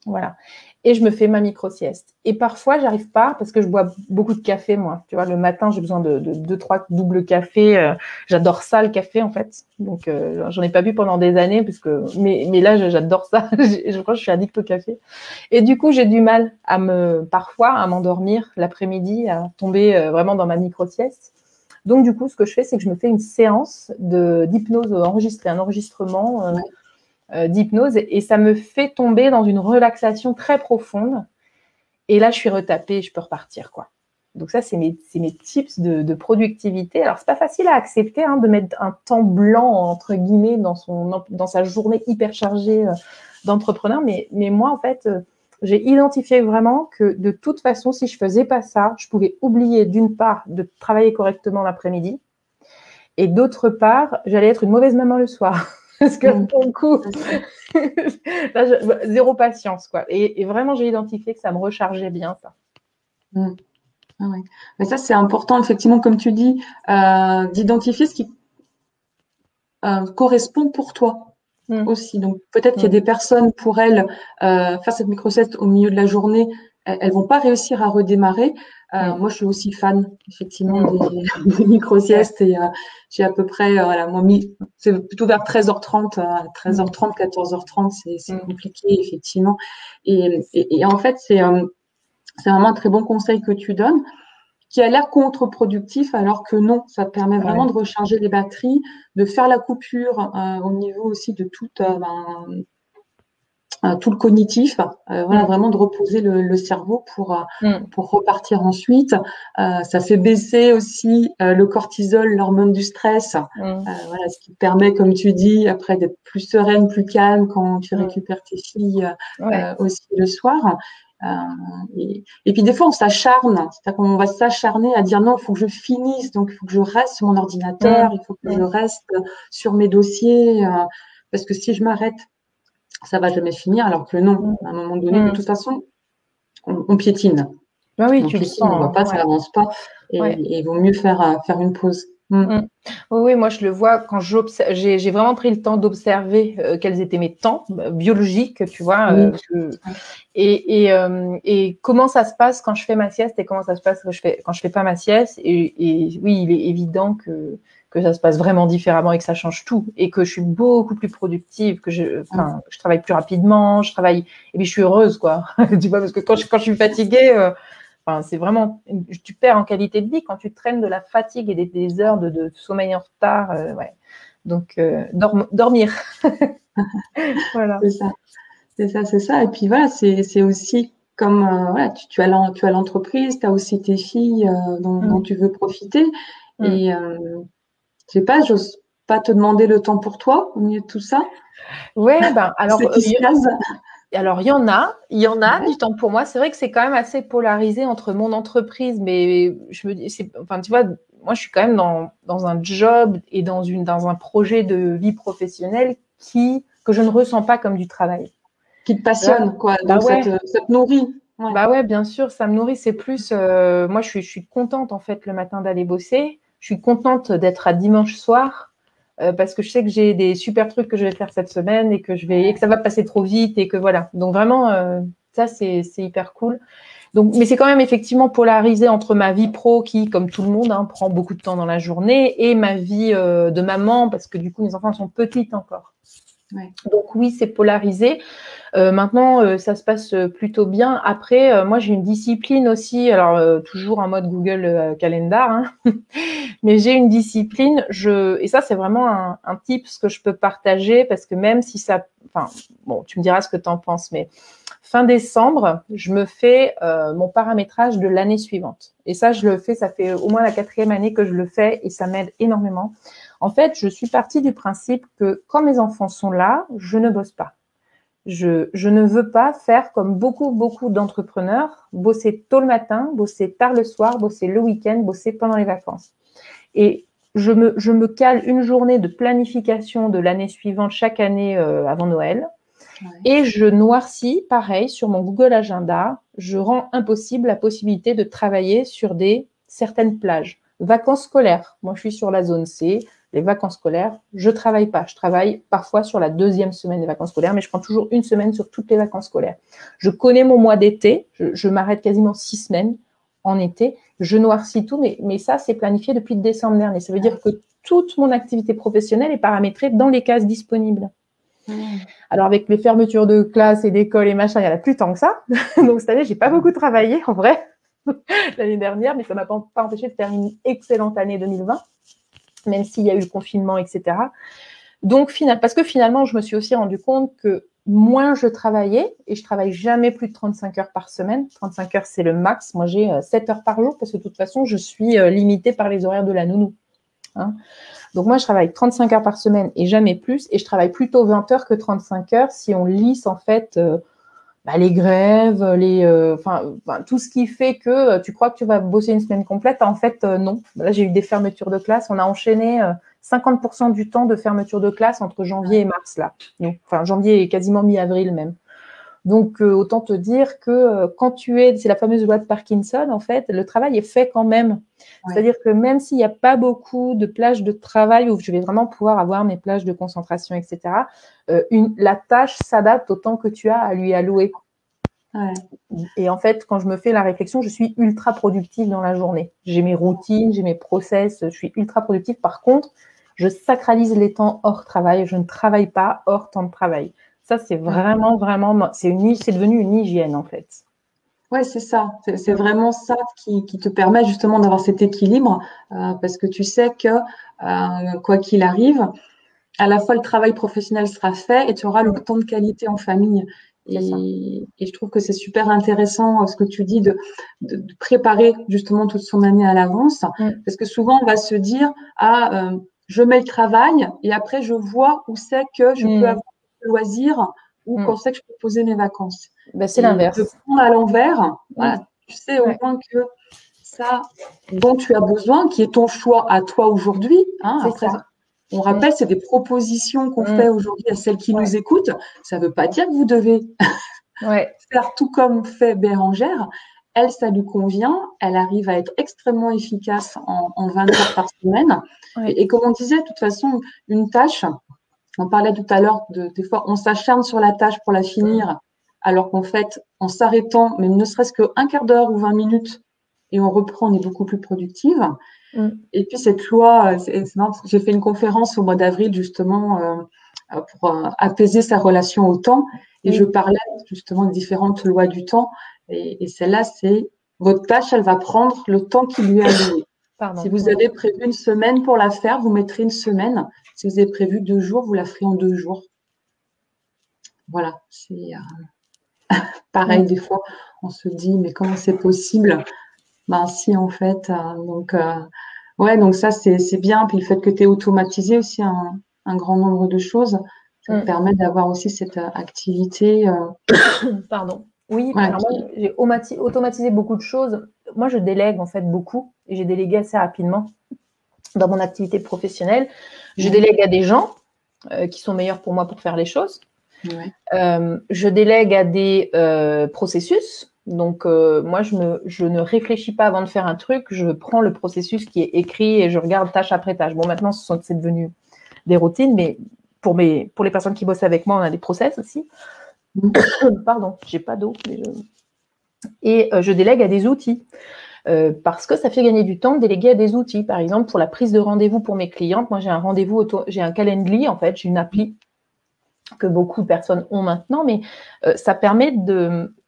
[SPEAKER 2] Voilà. Et je me fais ma micro-sieste. Et parfois, j'arrive pas parce que je bois beaucoup de café, moi. Tu vois, le matin, j'ai besoin de 2-3 doubles cafés. J'adore ça, le café, en fait. Donc, j'en ai pas bu pendant des années mais là, j'adore ça. Je crois que je suis addict au café. Et du coup, j'ai du mal parfois à m'endormir l'après-midi, à tomber vraiment dans ma micro-sieste. Donc, du coup, ce que je fais, c'est que je me fais une séance d'hypnose enregistrée, un enregistrement d'hypnose et ça me fait tomber dans une relaxation très profonde. Et là, je suis retapée, je peux repartir, quoi. Donc ça, c'est mes tips de productivité. Alors, c'est pas facile à accepter de mettre un temps blanc, entre guillemets, dans sa journée hyper chargée d'entrepreneur. Mais moi, en fait, j'ai identifié vraiment que de toute façon, si je faisais pas ça, je pouvais oublier d'une part de travailler correctement l'après-midi et d'autre part, j'allais être une mauvaise maman le soir. Parce que pour le coup, là, zéro patience, quoi. Et vraiment, j'ai identifié que ça me rechargeait bien, ça.
[SPEAKER 1] Ah ouais. Mais ça, c'est important, effectivement, comme tu dis, d'identifier ce qui correspond pour toi aussi. Donc, peut-être qu'il y a des personnes, pour elles, faire cette micro-sieste au milieu de la journée, elles vont pas réussir à redémarrer. Moi, je suis aussi fan, effectivement, des micro-siestes et j'ai à peu près, moi, c'est plutôt vers 13h30, 13h30, 14h30, c'est compliqué, effectivement. Et en fait, c'est vraiment un très bon conseil que tu donnes, qui a l'air contre-productif, alors que non, ça permet vraiment de recharger les batteries, de faire la coupure au niveau aussi de tout le cognitif, vraiment de reposer le cerveau pour repartir ensuite. Ça fait baisser aussi le cortisol, l'hormone du stress, ce qui permet, comme tu dis, après d'être plus sereine, plus calme quand tu récupères tes filles aussi le soir. Et puis des fois on s'acharne, c'est-à-dire qu'on va s'acharner à dire non, il faut que je finisse, donc il faut que je reste sur mon ordinateur, il faut que je reste sur mes dossiers, parce que si je m'arrête, ça va jamais finir, alors que non, à un moment donné, de toute façon, on piétine.
[SPEAKER 2] Oui,
[SPEAKER 1] on piétine, on ne voit pas, ça n'avance pas, et il vaut mieux faire une pause.
[SPEAKER 2] Mm. Oui, moi je le vois quand j'observe. J'ai vraiment pris le temps d'observer quels étaient mes temps biologiques, tu vois,
[SPEAKER 1] Oui.
[SPEAKER 2] et comment ça se passe quand je fais ma sieste et comment ça se passe quand je fais pas ma sieste. Et oui, il est évident que ça se passe vraiment différemment et que ça change tout et que je suis beaucoup plus productive, que je travaille plus rapidement, et puis je suis heureuse, quoi. Tu vois, parce que quand je suis fatiguée, c'est vraiment, tu perds en qualité de vie quand tu traînes de la fatigue et des heures de sommeil en retard. Ouais. Donc, dormir. Voilà.
[SPEAKER 1] C'est ça. C'est ça, c'est ça. Et puis voilà, c'est aussi comme voilà, tu as l'entreprise, tu as aussi tes filles dont tu veux profiter. Et je sais pas, j'ose pas te demander le temps pour toi au milieu de tout ça.
[SPEAKER 2] Ouais,
[SPEAKER 1] C'est qui se case.
[SPEAKER 2] alors il y en a du temps pour moi. C'est vrai que c'est quand même assez polarisé entre mon entreprise, mais je me dis, enfin, tu vois, moi je suis quand même dans un job et dans un projet de vie professionnelle que je ne ressens pas comme du travail.
[SPEAKER 1] Qui te passionne, quoi.
[SPEAKER 2] Bah
[SPEAKER 1] Donc
[SPEAKER 2] ouais.
[SPEAKER 1] ça te nourrit. Ouais.
[SPEAKER 2] Bah ouais, bien sûr, ça me nourrit. C'est plus, moi, je suis contente en fait le matin d'aller bosser. Je suis contente d'être à dimanche soir parce que je sais que j'ai des super trucs que je vais faire cette semaine et que ça va passer trop vite et que voilà. Donc vraiment, ça c'est hyper cool. Donc, mais c'est quand même effectivement polarisé entre ma vie pro qui, comme tout le monde, prend beaucoup de temps dans la journée et ma vie de maman parce que du coup mes enfants sont petites encore.
[SPEAKER 1] Ouais.
[SPEAKER 2] Donc oui, c'est polarisé. Maintenant, ça se passe plutôt bien. Après, moi, j'ai une discipline aussi, alors toujours en mode Google Calendar, hein, mais j'ai une discipline. Et ça, c'est vraiment un tips que je peux partager parce que même si ça, enfin, bon, tu me diras ce que tu en penses, mais fin décembre, je me fais mon paramétrage de l'année suivante. Et ça, je le fais, ça fait au moins la 4e année que je le fais et ça m'aide énormément. En fait, je suis partie du principe que quand mes enfants sont là, je ne bosse pas. Je ne veux pas faire comme beaucoup d'entrepreneurs, bosser tôt le matin, bosser tard le soir, bosser le week-end, bosser pendant les vacances. Et je me cale une journée de planification de l'année suivante chaque année avant Noël. Ouais. Et je noircis, pareil, sur mon Google Agenda, je rends impossible la possibilité de travailler sur certaines plages. Vacances scolaires, moi je suis sur la zone C, les vacances scolaires, je travaille pas. Je travaille parfois sur la 2e semaine des vacances scolaires, mais je prends toujours une semaine sur toutes les vacances scolaires. Je connais mon mois d'été, je m'arrête quasiment 6 semaines en été, je noircis tout, mais ça, c'est planifié depuis décembre dernier. Ça veut dire que toute mon activité professionnelle est paramétrée dans les cases disponibles. Alors, avec les fermetures de classes et d'écoles et machin, il n'y en a plus tant que ça. Donc, cette année, j'ai pas beaucoup travaillé, en vrai, l'année dernière, mais ça m'a pas empêché de faire une excellente année 2020. Même s'il y a eu le confinement, etc. Donc, parce que finalement, je me suis aussi rendu compte que moins je travaillais, et je travaille jamais plus de 35 heures par semaine. 35 heures, c'est le max. Moi, j'ai 7 heures par jour parce que de toute façon, je suis limitée par les horaires de la nounou. Hein. Donc, moi, je travaille 35 heures par semaine et jamais plus. Et je travaille plutôt 20 heures que 35 heures si on lisse, en fait, les grèves, tout ce qui fait que tu crois que tu vas bosser une semaine complète. En fait, non. Là, j'ai eu des fermetures de classe. On a enchaîné 50% du temps de fermeture de classe entre janvier et mars, là. Donc, janvier et quasiment mi-avril même. Donc, autant te dire que quand c'est la fameuse loi de Parkinson, en fait, le travail est fait quand même. Ouais. C'est-à-dire que même s'il n'y a pas beaucoup de plages de travail où je vais vraiment pouvoir avoir mes plages de concentration, etc., la tâche s'adapte au temps que tu as à lui allouer. Ouais. Et en fait, quand je me fais la réflexion, je suis ultra productive dans la journée. J'ai mes routines, j'ai mes process, je suis ultra productive. Par contre, je sacralise les temps hors travail. Je ne travaille pas hors temps de travail. Ça, c'est vraiment, c'est devenu une hygiène, en fait.
[SPEAKER 1] Ouais, c'est ça. C'est vraiment ça qui te permet justement d'avoir cet équilibre parce que tu sais que quoi qu'il arrive, à la fois le travail professionnel sera fait et tu auras le temps de qualité en famille. Et je trouve que c'est super intéressant ce que tu dis de préparer justement toute son année à l'avance parce que souvent on va se dire je mets le travail et après je vois où c'est que je peux avoir le loisir ou quand c'est que je peux poser mes vacances.
[SPEAKER 2] Ben, c'est l'inverse.
[SPEAKER 1] De prendre à l'envers, voilà, tu sais au moins que ça dont tu as besoin, qui est ton choix à toi aujourd'hui, après on rappelle, c'est des propositions qu'on fait aujourd'hui à celles qui nous écoutent. Ça ne veut pas dire que vous devez faire tout comme fait Bérangère, elle, ça lui convient. Elle arrive à être extrêmement efficace en 20 heures par semaine.
[SPEAKER 2] Ouais.
[SPEAKER 1] Et comme on disait, de toute façon, une tâche, on parlait tout à l'heure des fois, on s'acharne sur la tâche pour la finir, alors qu'en fait, en s'arrêtant, même ne serait-ce qu'un quart d'heure ou 20 minutes, et on reprend, on est beaucoup plus productive. Et puis cette loi, j'ai fait une conférence au mois d'avril justement pour apaiser sa relation au temps, et je parlais justement des différentes lois du temps, et celle-là, c'est votre tâche, elle va prendre le temps qui lui est alloué. Si vous avez prévu une semaine pour la faire, vous mettrez une semaine. Si vous avez prévu 2 jours, vous la ferez en 2 jours. Voilà, c'est pareil, des fois, on se dit, mais comment c'est possible? Ben si, en fait. Donc ça, c'est bien. Puis le fait que tu aies automatisé aussi un grand nombre de choses, ça te permet d'avoir aussi cette activité.
[SPEAKER 2] Pardon. Oui, alors moi, j'ai automatisé beaucoup de choses. Moi, je délègue en fait beaucoup et j'ai délégué assez rapidement dans mon activité professionnelle. Je délègue à des gens qui sont meilleurs pour moi pour faire les choses. Je délègue à des processus. Donc, moi, je ne réfléchis pas avant de faire un truc. Je prends le processus qui est écrit et je regarde tâche après tâche. Bon, maintenant, c'est devenu des routines, mais pour les personnes qui bossent avec moi, on a des process aussi. Pardon, j'ai pas d'eau. Et je délègue à des outils. Parce que ça fait gagner du temps de déléguer à des outils. Par exemple, pour la prise de rendez-vous pour mes clientes, moi, j'ai un Calendly, en fait, j'ai une appli que beaucoup de personnes ont maintenant, mais ça permet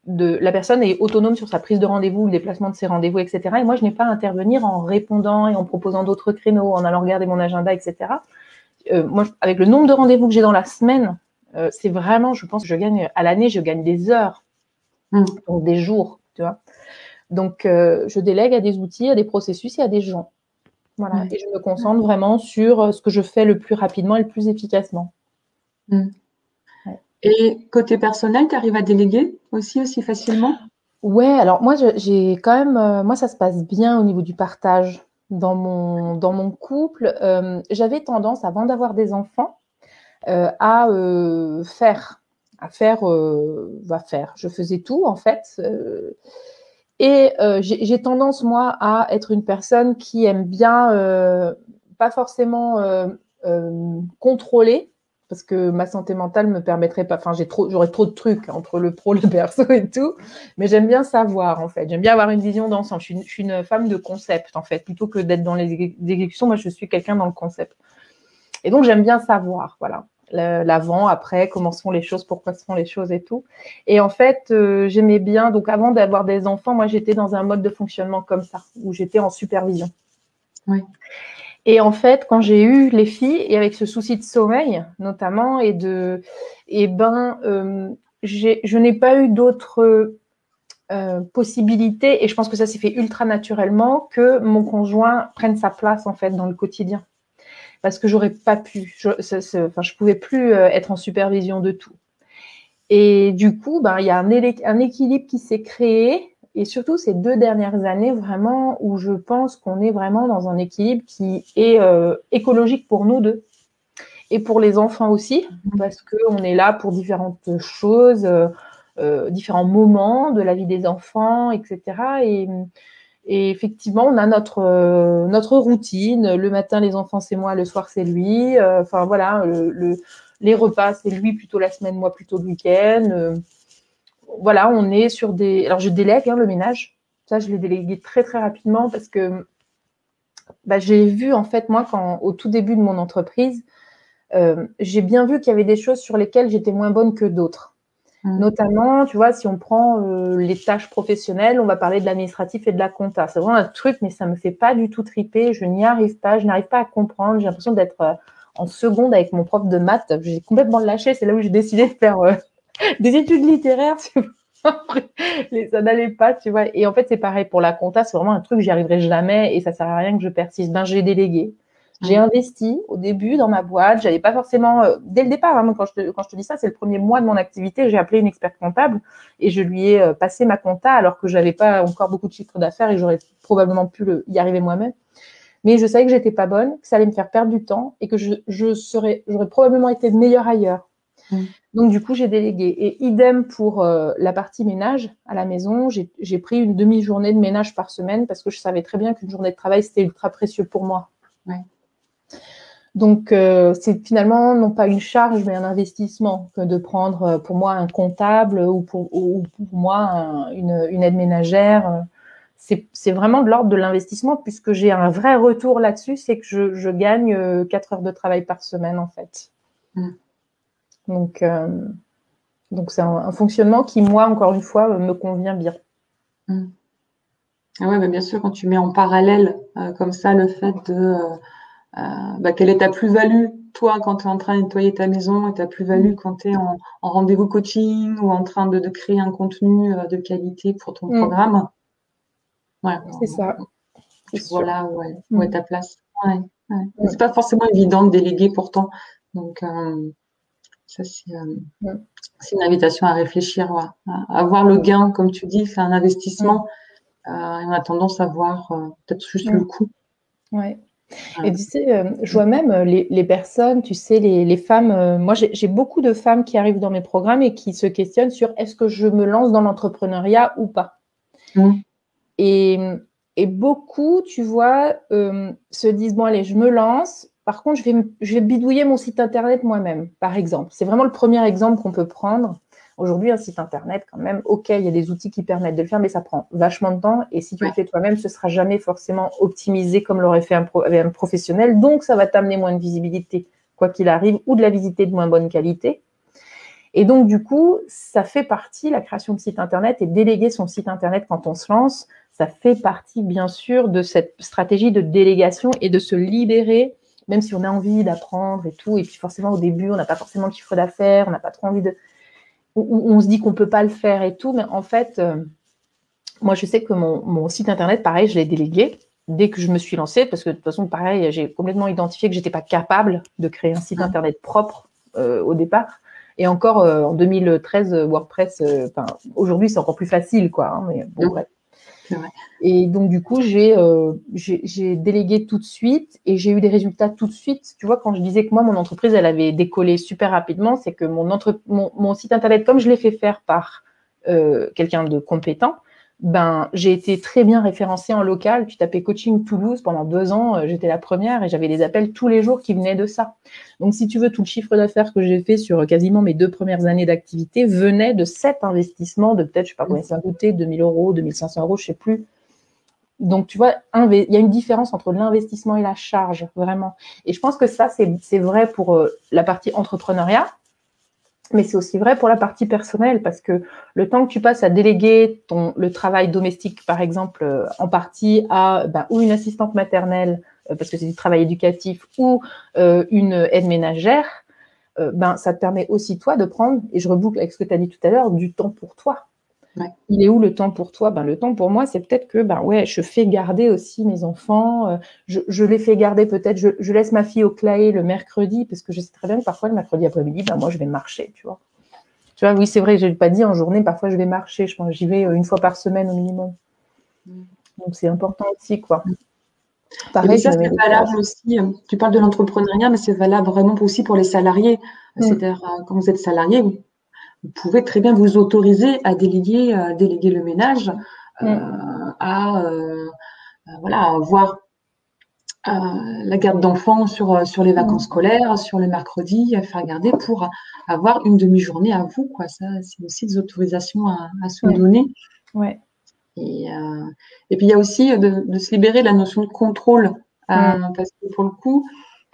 [SPEAKER 2] la personne est autonome sur sa prise de rendez-vous, le déplacement de ses rendez-vous, etc. Et moi, je n'ai pas à intervenir en répondant et en proposant d'autres créneaux, en allant regarder mon agenda, etc. Moi, avec le nombre de rendez-vous que j'ai dans la semaine, c'est vraiment, je pense que à l'année, je gagne des heures, donc des jours, tu vois. Donc, je délègue à des outils, à des processus et à des gens. Voilà. Et je me concentre vraiment sur ce que je fais le plus rapidement et le plus efficacement.
[SPEAKER 1] Et côté personnel, tu arrives à déléguer aussi facilement?
[SPEAKER 2] Ouais, alors moi, j'ai quand même, moi, ça se passe bien au niveau du partage dans mon couple. J'avais tendance, avant d'avoir des enfants, à faire. Je faisais tout, en fait. Et j'ai tendance, moi, à être une personne qui aime bien, pas forcément contrôler, parce que ma santé mentale me permettrait pas, enfin, j'aurais trop de trucs entre le pro, le perso et tout, mais j'aime bien savoir, en fait. J'aime bien avoir une vision d'ensemble. Je suis une femme de concept, en fait, plutôt que d'être dans les exécutions. Moi, je suis quelqu'un dans le concept. Et donc, j'aime bien savoir, voilà. L'avant, après, comment se font les choses, pourquoi se font les choses et tout. Et en fait, j'aimais bien, donc avant d'avoir des enfants, moi, j'étais dans un mode de fonctionnement comme ça, où j'étais en supervision.
[SPEAKER 1] Oui.
[SPEAKER 2] Et en fait, quand j'ai eu les filles, et avec ce souci de sommeil, notamment, je n'ai pas eu d'autres possibilités, et je pense que ça s'est fait ultra naturellement, que mon conjoint prenne sa place, en fait, dans le quotidien. Parce que j'aurais pas pu, je pouvais plus être en supervision de tout. Et du coup, il y a un équilibre qui s'est créé, et surtout ces 2 dernières années, vraiment, où je pense qu'on est vraiment dans un équilibre qui est écologique pour nous deux, et pour les enfants aussi, parce qu'on est là pour différentes choses, différents moments de la vie des enfants, etc. Et effectivement, on a notre routine. Le matin, les enfants, c'est moi. Le soir, c'est lui. Enfin, voilà, les repas, c'est lui plutôt la semaine, moi plutôt le week-end. Voilà, on est sur des… Alors, je délègue le ménage. Ça, je l'ai délégué très, très rapidement parce que j'ai vu, en fait, moi, au tout début de mon entreprise, j'ai bien vu qu'il y avait des choses sur lesquelles j'étais moins bonne que d'autres. Notamment, tu vois, si on prend les tâches professionnelles, on va parler de l'administratif et de la compta. C'est vraiment un truc, mais ça me fait pas du tout triper. Je n'y arrive pas, je n'arrive pas à comprendre. J'ai l'impression d'être en seconde avec mon prof de maths. J'ai complètement lâché. C'est là où j'ai décidé de faire des études littéraires. Tu vois. Ça n'allait pas, tu vois. Et en fait, c'est pareil pour la compta. C'est vraiment un truc, j'y arriverai jamais et ça sert à rien que je persiste. J'ai délégué. J'ai investi au début dans ma boîte. J'avais pas forcément, dès le départ, vraiment, quand je te dis ça, c'est le premier mois de mon activité. J'ai appelé une experte comptable et je lui ai passé ma compta alors que j'avais pas encore beaucoup de chiffre d'affaires et j'aurais probablement pu y arriver moi-même. Mais je savais que j'étais pas bonne, que ça allait me faire perdre du temps et que j'aurais probablement été meilleure ailleurs. Donc, du coup, j'ai délégué. Et idem pour la partie ménage à la maison. J'ai pris une demi-journée de ménage par semaine parce que je savais très bien qu'une journée de travail, c'était ultra précieux pour moi.
[SPEAKER 1] Ouais.
[SPEAKER 2] Donc, c'est finalement non pas une charge, mais un investissement que de prendre pour moi un comptable ou pour moi une aide ménagère. C'est vraiment de l'ordre de l'investissement puisque j'ai un vrai retour là-dessus, c'est que je gagne 4 heures de travail par semaine en fait. Donc c'est un fonctionnement qui, moi, encore une fois, me convient bien.
[SPEAKER 1] Ah ouais, bien sûr, quand tu mets en parallèle comme ça le fait de quelle est ta plus-value, toi, quand tu es en train de nettoyer ta maison, et ta plus-value quand tu es en rendez-vous coaching ou en train de créer un contenu de qualité pour ton programme. Ouais,
[SPEAKER 2] c'est ça.
[SPEAKER 1] Tu vois là où est ta place. C'est pas forcément évident de déléguer pourtant. Donc, ça, c'est une invitation à réfléchir, à avoir le gain, comme tu dis, c'est un investissement. Et on a tendance à voir peut-être juste le coût.
[SPEAKER 2] Ouais. Et tu sais, je vois même les personnes, tu sais, les femmes. Moi, j'ai beaucoup de femmes qui arrivent dans mes programmes et qui se questionnent sur est-ce que je me lance dans l'entrepreneuriat ou pas. Et beaucoup, tu vois, se disent bon, allez, je me lance. Par contre, je vais bidouiller mon site internet moi-même, par exemple. C'est vraiment le premier exemple qu'on peut prendre. Aujourd'hui, un site internet, quand même, ok, il y a des outils qui permettent de le faire, mais ça prend vachement de temps. Et si tu le fais toi-même, ce sera jamais forcément optimisé comme l'aurait fait un professionnel. Donc, ça va t'amener moins de visibilité, quoi qu'il arrive, ou de la visibilité de moins bonne qualité. Et donc, du coup, ça fait partie, la création de site internet et déléguer son site internet quand on se lance, ça fait partie, bien sûr, de cette stratégie de délégation et de se libérer, même si on a envie d'apprendre et tout. Et puis, forcément, au début, on n'a pas forcément le chiffre d'affaires, on n'a pas trop envie de... On se dit qu'on ne peut pas le faire et tout. Mais en fait, moi, je sais que mon site internet, pareil, je l'ai délégué dès que je me suis lancée, parce que de toute façon, pareil, j'ai complètement identifié que je n'étais pas capable de créer un site internet propre au départ. Et encore en 2013, WordPress, aujourd'hui, c'est encore plus facile, quoi. Hein, mais bon, bref. Et donc, du coup, j'ai délégué tout de suite et j'ai eu des résultats tout de suite. Tu vois, quand je disais que moi, mon entreprise, elle avait décollé super rapidement, c'est que mon site internet, comme je l'ai fait faire par quelqu'un de compétent, j'ai été très bien référencée en local. Tu tapais coaching Toulouse pendant 2 ans, j'étais la première et j'avais des appels tous les jours qui venaient de ça. Donc, si tu veux, tout le chiffre d'affaires que j'ai fait sur quasiment mes 2 premières années d'activité venait de cet investissement de peut-être, je ne sais pas combien ça coûtait, 2 000 €, 2 500 €, je ne sais plus. Donc, tu vois, il y a une différence entre l'investissement et la charge, vraiment. Et je pense que ça, c'est vrai pour la partie entrepreneuriat. Mais c'est aussi vrai pour la partie personnelle parce que le temps que tu passes à déléguer le travail domestique, par exemple, en partie à ou une assistante maternelle, parce que c'est du travail éducatif, ou une aide ménagère, ça te permet aussi, toi, de prendre, et je reboucle avec ce que tu as dit tout à l'heure, du temps pour toi. Il est où le temps pour toi? Le temps pour moi, c'est peut-être que je fais garder aussi mes enfants. Je les fais garder peut-être. Je laisse ma fille au Claé le mercredi parce que je sais très bien que parfois le mercredi après-midi, moi je vais marcher, tu vois. Tu vois, oui, c'est vrai, je l'ai pas dit en journée. Parfois je vais marcher. Je pense j'y vais une fois par semaine au minimum. Donc c'est important aussi, quoi.
[SPEAKER 1] Pareil, ça c'est valable aussi. Tu parles de l'entrepreneuriat, mais c'est valable vraiment aussi pour les salariés. C'est-à-dire quand vous êtes salarié, vous pouvez très bien vous autoriser à déléguer le ménage, voir la garde d'enfants sur les vacances scolaires, sur le mercredi, à faire garder pour avoir une demi-journée à vous, quoi. Ça, c'est aussi des autorisations à se donner.
[SPEAKER 2] Ouais.
[SPEAKER 1] Et puis il y a aussi de se libérer de la notion de contrôle, parce que pour le coup,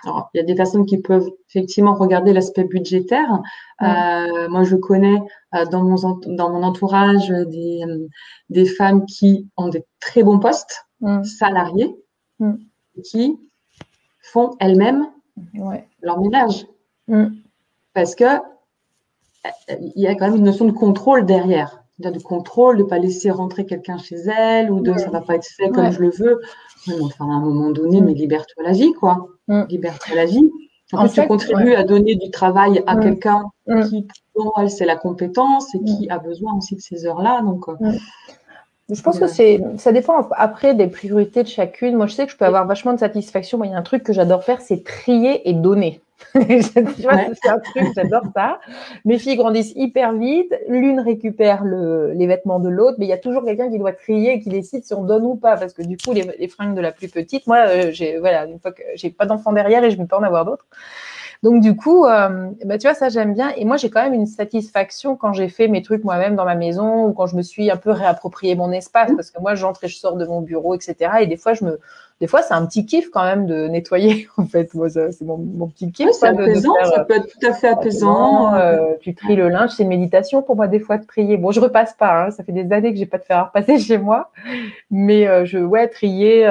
[SPEAKER 1] alors, il y a des personnes qui peuvent effectivement regarder l'aspect budgétaire. Moi, je connais dans mon entourage des femmes qui ont des très bons postes salariés qui font elles-mêmes leur ménage. Parce que il y a quand même une notion de contrôle derrière. De contrôle, de ne pas laisser rentrer quelqu'un chez elle ou ça ne va pas être fait comme je le veux. Mais enfin, à un moment donné, mais libère-toi la vie, quoi. Libère-toi la vie. En plus, tu contribues à donner du travail à quelqu'un qui, pour elle, c'est la compétence et qui a besoin aussi de ces heures-là. Donc,
[SPEAKER 2] je pense que ça dépend après des priorités de chacune. Moi, je sais que je peux avoir vachement de satisfaction. Moi, il y a un truc que j'adore faire, c'est trier et donner. Tu vois, c'est un truc, j'adore ça. Mes filles grandissent hyper vite. L'une récupère les vêtements de l'autre, mais il y a toujours quelqu'un qui doit trier et qui décide si on donne ou pas. Parce que du coup, les fringues de la plus petite, moi, une fois que j'ai pas d'enfant derrière et je ne peux pas en avoir d'autres. Donc, du coup, tu vois, ça, j'aime bien. Et moi, j'ai quand même une satisfaction quand j'ai fait mes trucs moi-même dans ma maison ou quand je me suis un peu réapproprié mon espace. Parce que moi, j'entre et je sors de mon bureau, etc. Et des fois, c'est un petit kiff quand même de nettoyer, en fait. Moi, c'est mon petit kiff.
[SPEAKER 1] Oui, c'est apaisant, ça peut être tout à fait apaisant.
[SPEAKER 2] Tu tries le linge, c'est une méditation pour moi, des fois, de trier. Bon, je repasse pas, hein, ça fait des années que j'ai pas de fer à repasser chez moi. Mais trier,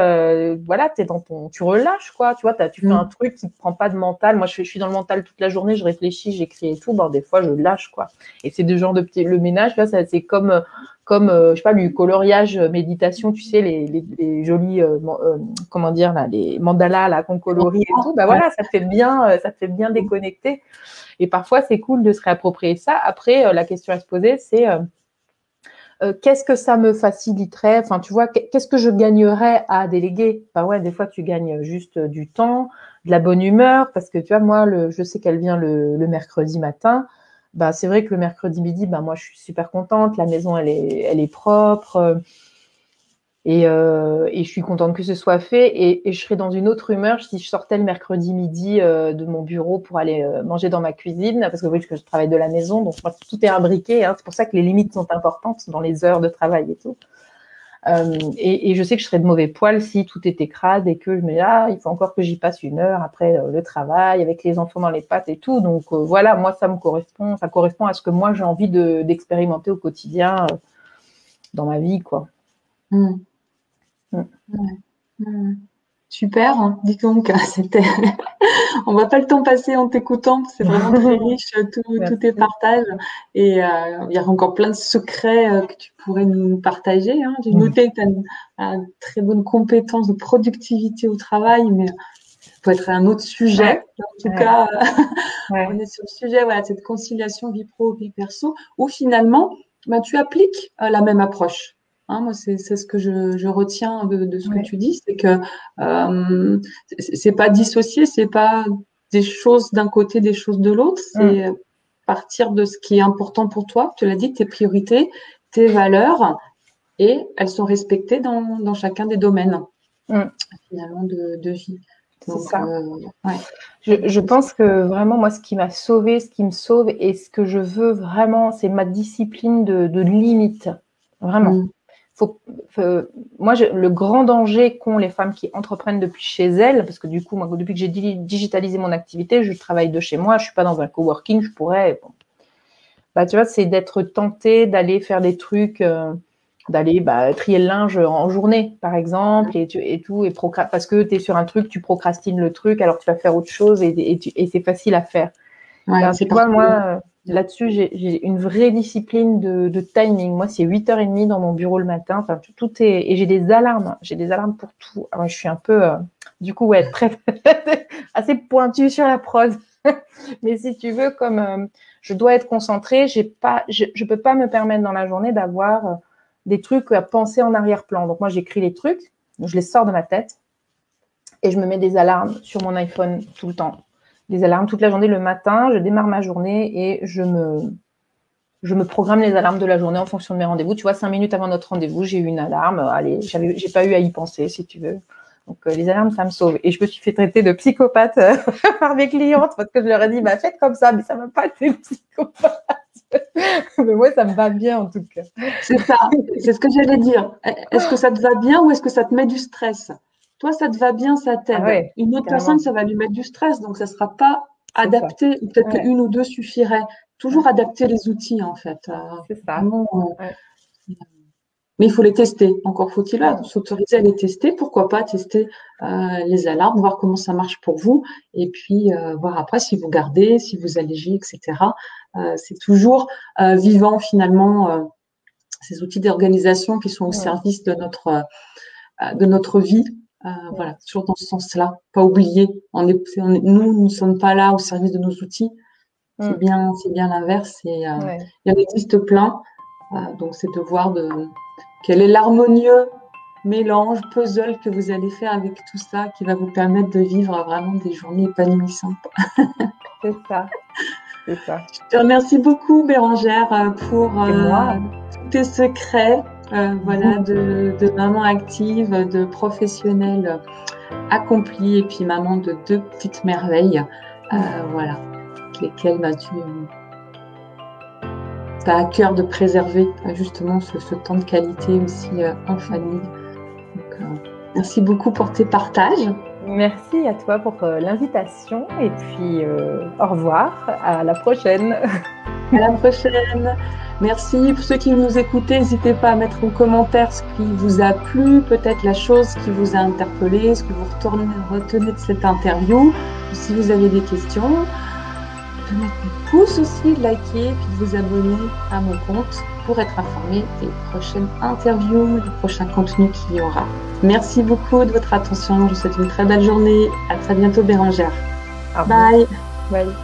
[SPEAKER 2] voilà, tu relâches, quoi. Tu vois, tu fais un truc qui ne te prend pas de mental. Moi, je suis dans le mental toute la journée, je réfléchis, j'écris et tout. Bon, des fois, je lâche, quoi. Et c'est des genres de petits. Le ménage, tu vois, c'est comme je sais pas, du coloriage, méditation, tu sais, les jolis, comment dire, là, les mandalas là qu'on colorie et tout. Bah voilà, ça te fait bien déconnecter. Et parfois, c'est cool de se réapproprier ça. Après, la question à se poser, c'est qu'est-ce que ça me faciliterait? Enfin, tu vois, qu'est-ce que je gagnerais à déléguer? Bah ouais, des fois, tu gagnes juste du temps, de la bonne humeur, parce que tu vois, moi, je sais qu'elle vient le mercredi matin. Bah, c'est vrai que le mercredi midi, bah, moi, je suis super contente. La maison, elle est propre. Et je suis contente que ce soit fait. Et je serais dans une autre humeur si je sortais le mercredi midi de mon bureau pour aller manger dans ma cuisine. Parce que oui, je travaille de la maison, donc moi, tout est imbriqué. Hein. C'est pour ça que les limites sont importantes dans les heures de travail et tout. Et je sais que je serais de mauvais poil si tout était crade et que je me dis, il faut encore que j'y passe une heure après le travail, avec les enfants dans les pattes et tout. Donc voilà, moi, ça correspond à ce que moi, j'ai envie d'expérimenter au quotidien dans ma vie, quoi.
[SPEAKER 1] Super, hein. Dis donc, on voit pas le temps passer en t'écoutant, c'est vraiment très riche, tous tes partages. Et il y a encore plein de secrets que tu pourrais nous partager. Hein. J'ai noté que tu as une très bonne compétence de productivité au travail, mais ça peut être un autre sujet. En tout cas, on est sur le sujet, voilà, cette conciliation vie pro, vie perso, où finalement, tu appliques la même approche. Hein, moi, c'est ce que je retiens de ce que tu dis, c'est que c'est pas dissocié, c'est pas des choses d'un côté, des choses de l'autre, c'est partir de ce qui est important pour toi. Tu l'as dit, tes priorités, tes valeurs, et elles sont respectées dans chacun des domaines finalement de vie. Donc,
[SPEAKER 2] c'est ça. Je pense que vraiment, moi, ce qui m'a sauvée, ce qui me sauve et ce que je veux vraiment, c'est ma discipline de limite. Vraiment. Moi, le grand danger qu'ont les femmes qui entreprennent depuis chez elles, parce que du coup, moi, depuis que j'ai digitalisé mon activité, je travaille de chez moi, je suis pas dans un coworking, je pourrais. Tu vois, c'est d'être tentée d'aller faire des trucs, d'aller trier le linge en journée, par exemple, et tout, parce que tu es sur un truc, tu procrastines le truc, alors tu vas faire autre chose et c'est facile à faire. Tu vois, moi, là-dessus, j'ai une vraie discipline de timing. Moi, c'est 8h30 dans mon bureau le matin. Enfin, et j'ai des alarmes. J'ai des alarmes pour tout. Alors, je suis un peu, du coup, très assez pointue sur la prod. Mais si tu veux, comme je dois être concentrée, je peux pas me permettre dans la journée d'avoir des trucs à penser en arrière-plan. Donc, moi, j'écris les trucs, je les sors de ma tête et je me mets des alarmes sur mon iPhone tout le temps. Des alarmes toute la journée le matin, je démarre ma journée et je me programme les alarmes de la journée en fonction de mes rendez-vous. Tu vois, 5 minutes avant notre rendez-vous, j'ai eu une alarme. Allez, j'ai pas eu à y penser, si tu veux. Donc, les alarmes, ça me sauve. Et je me suis fait traiter de psychopathe par mes clientes parce que je leur ai dit, faites comme ça, mais ça m'a pas été psychopathe. Mais moi, ça me va bien, en tout cas.
[SPEAKER 1] C'est ça, c'est ce que j'allais dire. Est-ce que ça te va bien ou est-ce que ça te met du stress? Toi, ça te va bien, ça t'aide. Une autre personne, ça va lui mettre du stress, donc ça ne sera pas adapté, ou peut-être qu'une ou deux suffirait. Toujours adapter les outils, en fait.
[SPEAKER 2] C'est ça.
[SPEAKER 1] Mais il faut les tester. Encore faut-il s'autoriser à les tester. Pourquoi pas tester les alarmes, voir comment ça marche pour vous, et puis voir après si vous gardez, si vous allégez, etc. C'est toujours vivant, finalement, ces outils d'organisation qui sont au service de notre vie. Voilà, toujours dans ce sens-là. Pas oublier. Nous ne sommes pas là au service de nos outils. C'est bien l'inverse. Et il y en existe plein. Donc, c'est de voir quel est l'harmonieux mélange, puzzle que vous allez faire avec tout ça qui va vous permettre de vivre vraiment des journées épanouissantes.
[SPEAKER 2] C'est ça. C'est ça.
[SPEAKER 1] Je te remercie beaucoup, Bérangère, pour tous tes secrets voilà, de maman active, de professionnelle accomplie et puis maman de 2 petites merveilles. Voilà, lesquelles tu as à cœur de préserver justement ce temps de qualité aussi en famille. Donc, merci beaucoup pour tes partages.
[SPEAKER 2] Merci à toi pour l'invitation et puis au revoir, à la prochaine.
[SPEAKER 1] À la prochaine. Merci pour ceux qui nous écoutaient. N'hésitez pas à mettre en commentaire ce qui vous a plu, peut-être la chose qui vous a interpellé, ce que vous retenez de cette interview. Si vous avez des questions, de mettre un pouce aussi, de liker, puis de vous abonner à mon compte pour être informé des prochaines interviews, du prochain contenu qu'il y aura. Merci beaucoup de votre attention. Je vous souhaite une très belle journée. À très bientôt, Bérangère.
[SPEAKER 2] Bye. Bye.